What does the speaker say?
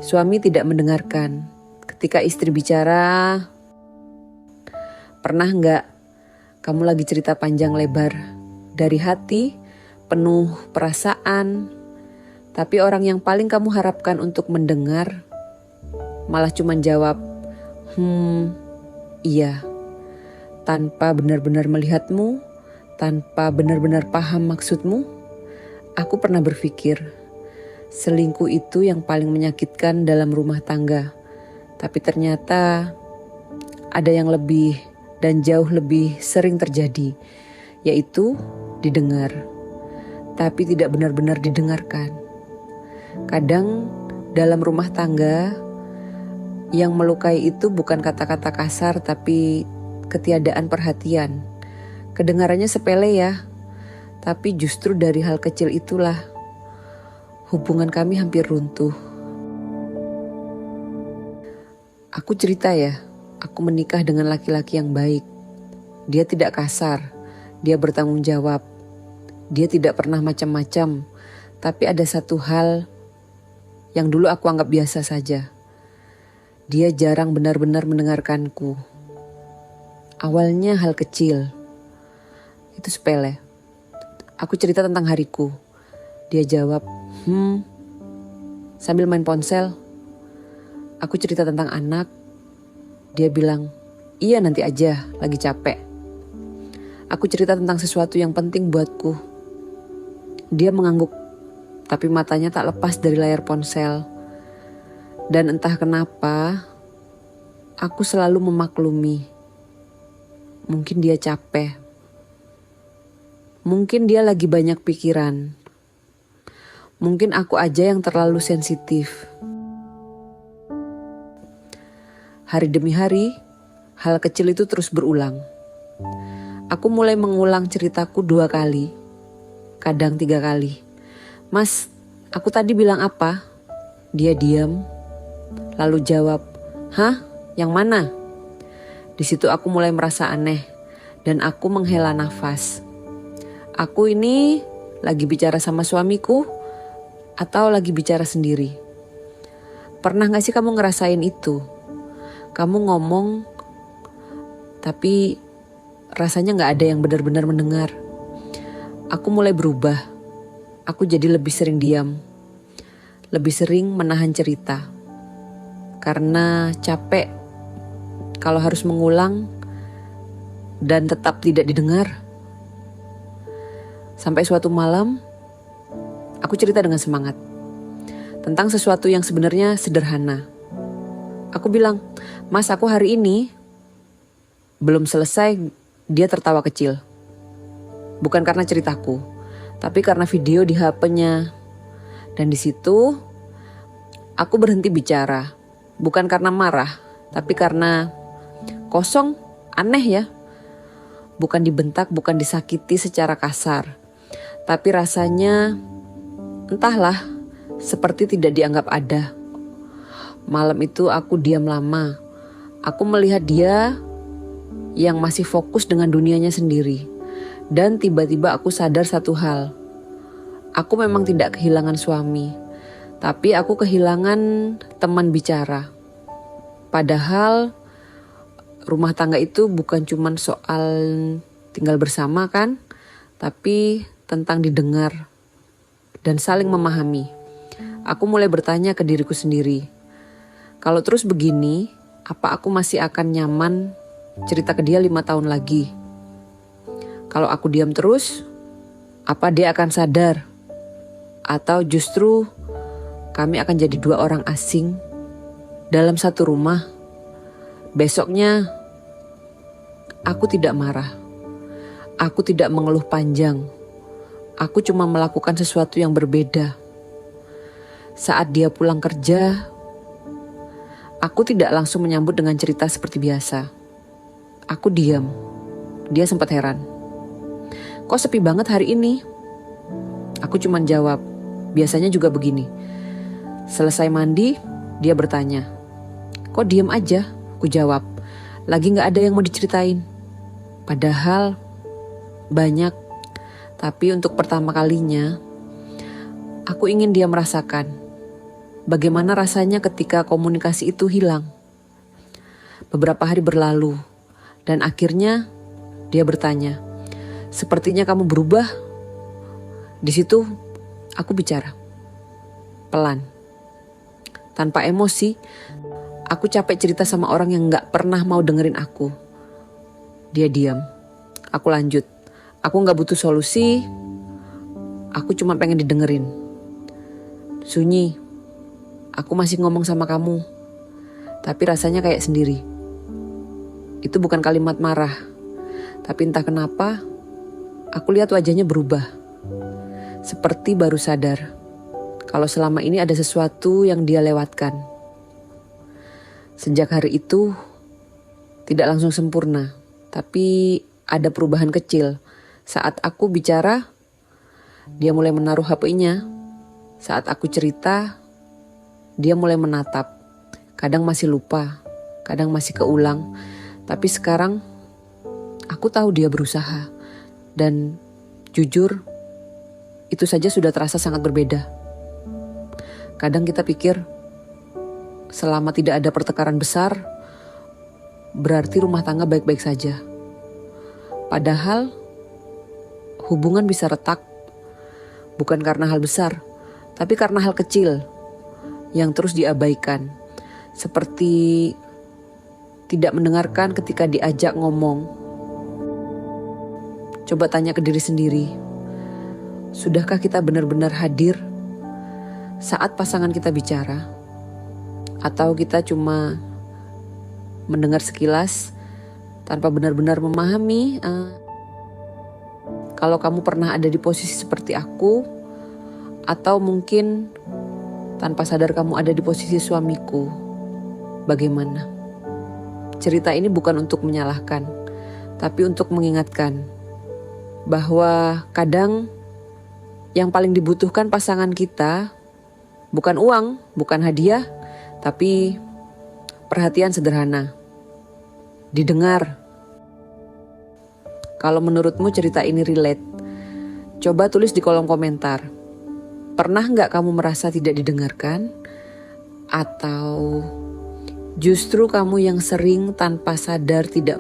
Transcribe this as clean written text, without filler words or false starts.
Suami tidak mendengarkan. Ketika istri bicara, pernah nggak kamu lagi cerita panjang lebar dari hati, penuh perasaan, tapi orang yang paling kamu harapkan untuk mendengar malah cuma jawab, iya, tanpa benar-benar melihatmu, tanpa benar-benar paham maksudmu? Aku pernah berpikir, selingkuh itu yang paling menyakitkan dalam rumah tangga. Tapi ternyata ada yang lebih dan jauh lebih sering terjadi, yaitu didengar, tapi tidak benar-benar didengarkan. Kadang dalam rumah tangga, yang melukai itu bukan kata-kata kasar, tapi ketiadaan perhatian. Kedengarannya sepele ya, tapi justru dari hal kecil itulah hubungan kami hampir runtuh. Aku cerita ya, aku menikah dengan laki-laki yang baik. Dia tidak kasar, dia bertanggung jawab. Dia tidak pernah macam-macam, tapi ada satu hal yang dulu aku anggap biasa saja. Dia jarang benar-benar mendengarkanku. Awalnya hal kecil, itu sepele. Aku cerita tentang hariku. Dia jawab, sambil main ponsel. Aku cerita tentang anak. Dia bilang, iya nanti aja, lagi capek. Aku cerita tentang sesuatu yang penting buatku. Dia mengangguk, tapi matanya tak lepas dari layar ponsel. Dan entah kenapa, aku selalu memaklumi. Mungkin dia capek. Mungkin dia lagi banyak pikiran. Mungkin aku aja yang terlalu sensitif. Hari demi hari, hal kecil itu terus berulang. Aku mulai mengulang ceritaku 2 kali, kadang 3 kali. Mas, aku tadi bilang apa? Dia diam, lalu jawab, hah? Yang mana? Di situ aku mulai merasa aneh, dan aku menghela nafas. Aku ini lagi bicara sama suamiku, atau lagi bicara sendiri? Pernah gak sih kamu ngerasain itu? Kamu ngomong, tapi rasanya gak ada yang benar-benar mendengar. Aku mulai berubah. Aku jadi lebih sering diam. Lebih sering menahan cerita. Karena capek kalau harus mengulang dan tetap tidak didengar. Sampai suatu malam, aku cerita dengan semangat tentang sesuatu yang sebenarnya sederhana. Aku bilang, Mas, aku hari ini belum selesai. Dia tertawa kecil. Bukan karena ceritaku, tapi karena video di HP-nya. Dan di situ aku berhenti bicara. Bukan karena marah, tapi karena kosong, aneh ya. Bukan dibentak, bukan disakiti secara kasar. Tapi rasanya, entahlah, seperti tidak dianggap ada. Malam itu aku diam lama. Aku melihat dia yang masih fokus dengan dunianya sendiri. Dan tiba-tiba aku sadar satu hal. Aku memang tidak kehilangan suami, tapi aku kehilangan teman bicara. Padahal rumah tangga itu bukan cuma soal tinggal bersama kan, tapi tentang didengar dan saling memahami. Aku mulai bertanya ke diriku sendiri, kalau terus begini, apa aku masih akan nyaman cerita ke dia 5 tahun lagi? Kalau aku diam terus, apa dia akan sadar? Atau justru kami akan jadi 2 orang asing dalam satu rumah? Besoknya, aku tidak marah. Aku tidak mengeluh panjang. Aku cuma melakukan sesuatu yang berbeda. Saat dia pulang kerja, aku tidak langsung menyambut dengan cerita seperti biasa. Aku diam. Dia sempat heran. Kok sepi banget hari ini? Aku cuma jawab, biasanya juga begini. Selesai mandi, dia bertanya. Kok diam aja? Aku jawab, lagi gak ada yang mau diceritain. Padahal banyak. Tapi untuk pertama kalinya, aku ingin dia merasakan. bagaimana rasanya ketika komunikasi itu hilang. Beberapa hari berlalu, dan akhirnya dia bertanya, "Sepertinya kamu berubah." Di situ aku bicara, pelan, tanpa emosi. Aku capek cerita sama orang yang gak pernah mau dengerin aku. Dia diam. Aku lanjut. Aku gak butuh solusi. Aku cuma pengen didengerin. Sunyi, aku masih ngomong sama kamu, tapi rasanya kayak sendiri. Itu bukan kalimat marah, tapi entah kenapa aku lihat wajahnya berubah. Seperti baru sadar kalau selama ini ada sesuatu yang dia lewatkan. Sejak hari itu tidak langsung sempurna, tapi ada perubahan kecil. Saat aku bicara, dia mulai menaruh HP-nya. Saat aku cerita, dia mulai menatap. Kadang masih lupa, kadang masih keulang. Tapi sekarang aku tahu dia berusaha. Dan jujur, itu saja sudah terasa sangat berbeda. Kadang kita pikir, selama tidak ada pertengkaran besar, berarti rumah tangga baik-baik saja. Padahal, hubungan bisa retak bukan karena hal besar, tapi karena hal kecil yang terus diabaikan. Seperti tidak mendengarkan ketika diajak ngomong. Coba tanya ke diri sendiri, sudahkah kita benar-benar hadir saat pasangan kita bicara? Atau kita cuma mendengar sekilas tanpa benar-benar memahami? Kalau kamu pernah ada di posisi seperti aku, atau mungkin tanpa sadar kamu ada di posisi suamiku, bagaimana? Cerita ini bukan untuk menyalahkan, tapi untuk mengingatkan bahwa kadang yang paling dibutuhkan pasangan kita bukan uang, bukan hadiah, tapi perhatian sederhana. Didengar. Kalau menurutmu cerita ini relate, coba tulis di kolom komentar. Pernah gak kamu merasa tidak didengarkan? Atau justru kamu yang sering tanpa sadar tidak